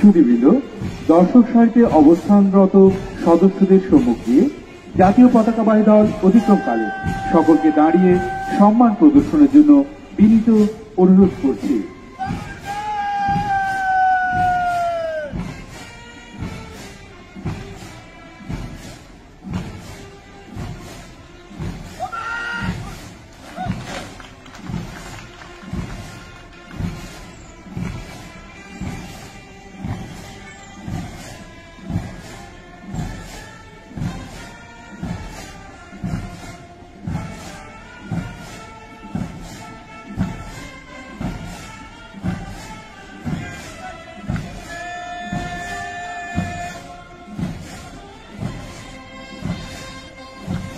সুধীবৃন্দ, দর্শক সারিতে অবস্থানরত সদস্যদের সম্মুখ দিয়ে জাতীয় পতাকাবাহী দল অতিক্রমকালে সকলকে দাঁড়িয়ে সম্মান প্রদর্শনের জন্য বিনীত অনুরোধ করছি।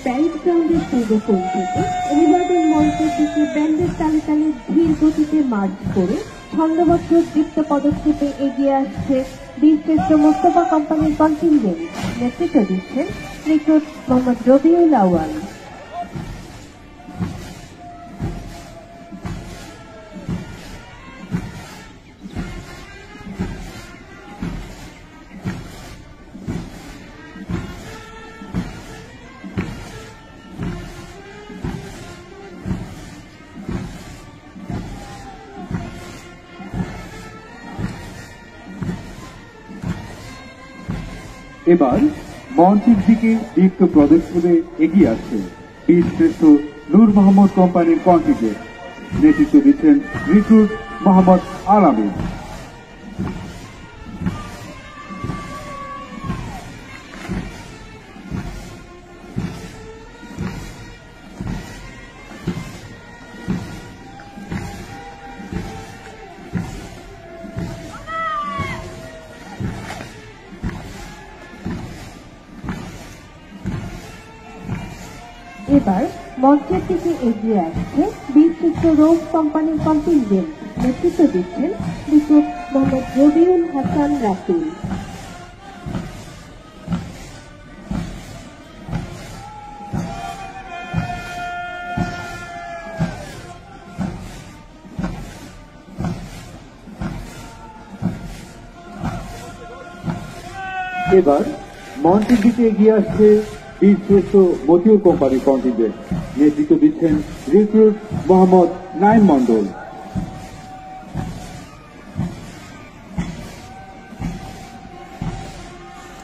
প্যারেড গ্রাউন্ডের পূর্ব কোণ থেকে অভিবাদন মঞ্চের দিকে ব্যান্ডের তালে তালে ধীর গতিতে মার্চ করে ছন্দবদ্ধ দীপ্ত পদক্ষেপে এগিয়ে আসছে বীরশ্রেষ্ঠ মোস্তফা কোম্পানির কন্টিনজেন্ট। নেতৃত্ব দিচ্ছেন রিক্রুট মোহাম্মদ রবিউল আউয়াল। এবার মঞ্চের দিকে দীপ্ত প্রদর্শনে এগিয়ে আসছে বীরশ্রেষ্ঠ নূর মোহাম্মদ কোম্পানির কন্টিনজেন্ট। নেতৃত্ব দিচ্ছেন রিক্রুট মোহাম্মদ আলামিন। এবার মঞ্চের দিকে এগিয়ে আসছে বীরশ্রেষ্ঠ রোজ কোম্পানির কন্টিনজেন্ট। নেতৃত্ব দিচ্ছেন রিক্রুট মোহাম্মদ রবিউল হাসান রাসেল। এবার মঞ্চের দিকে এগিয়ে আসছে বীরশ্রেষ্ঠ মতিউর কোম্পানির কন্টিনজেন্ট। নেতৃত্ব দিচ্ছেন রিক্রুট মোহাম্মদ নাইম মন্ডল।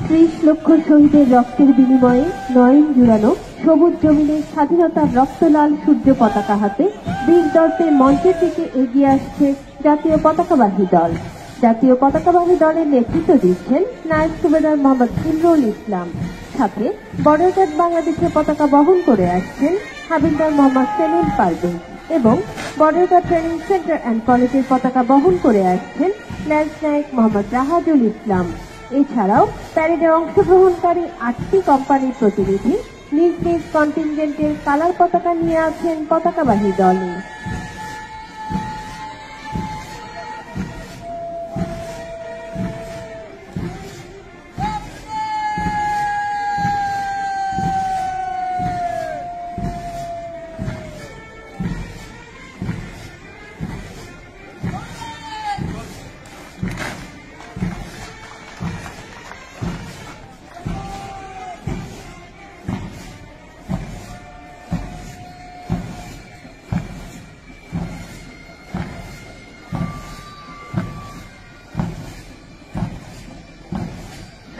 30 লক্ষ শহীদের রক্তের বিনিময়ে নয়ন জুড়ানো সবুজ জমিনে স্বাধীনতার রক্তলাল সূর্য পতাকা হাতে বীর দর্পে মঞ্চের দিকে এগিয়ে আসছে জাতীয় পতাকাবাহী দল। জাতীয় পতাকাবাহী দলের নেতৃত্ব দিচ্ছেন নায়েব সুবেদার মোহাম্মদ ইমরুল ইসলাম। সাথে বর্ডার বাংলাদেশের পতাকা বহন করে আসছেন হাবিলদার মোহাম্মদ সেলিম পারভেজ এবং বর্ডার ট্রেনিং সেন্টার অ্যান্ড কলেজের পতাকা বহন করে আসছেন ল্যান্স নায়ক মোহাম্মদ রাহাজুল ইসলাম। এছাড়াও প্যারেডে অংশগ্রহণকারী 8টি কোম্পানির প্রতিনিধি নিজ নিজ কন্টিনজেন্টের কালার পতাকা নিয়ে আছেন পতাকাবাহী দলে।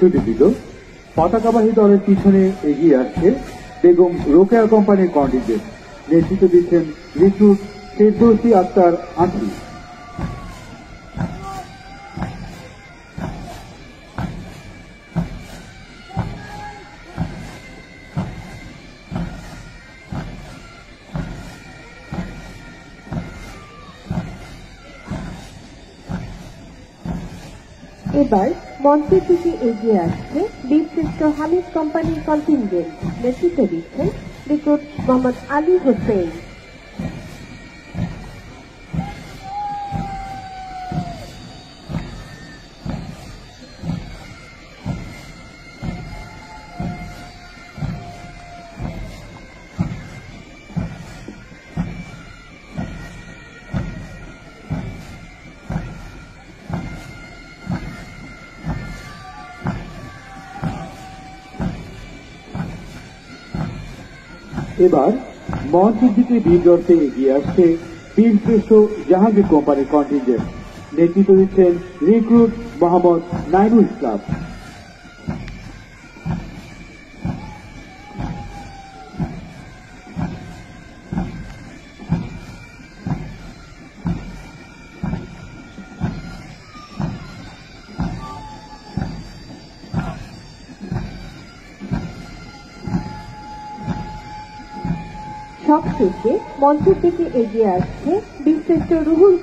সুধীবৃন্দ, পতাকাবাহী দলের পিছনে এগিয়ে আসছে বেগম রোকেয়া কোম্পানির কন্টিনজেন্ট। নেতৃত্ব দিচ্ছেন রিক্রুট ফেরদৌসী আক্তার আঁখি। এবার মঞ্চের দিকে এগিয়ে আসছে বীরশ্রেষ্ঠ হামিদ কোম্পানির কন্টিনজেন্ট। নেতৃত্ব দিচ্ছেন রিক্রুট মোহাম্মদ আলী হোসেন। এবার মঞ্চের দিকে বীরগর্তে এগিয়ে আসছে বীরশ্রেষ্ঠ জাহাঙ্গীর কোম্পানির কন্টিনজেন্ট। নেতৃত্ব দিচ্ছেন রিক্রুট মোহাম্মদ নাইমুল ইসলাম। সবশেষে মঞ্চের দিকে এগিয়ে আসছে বীরশ্রেষ্ঠ রুহুল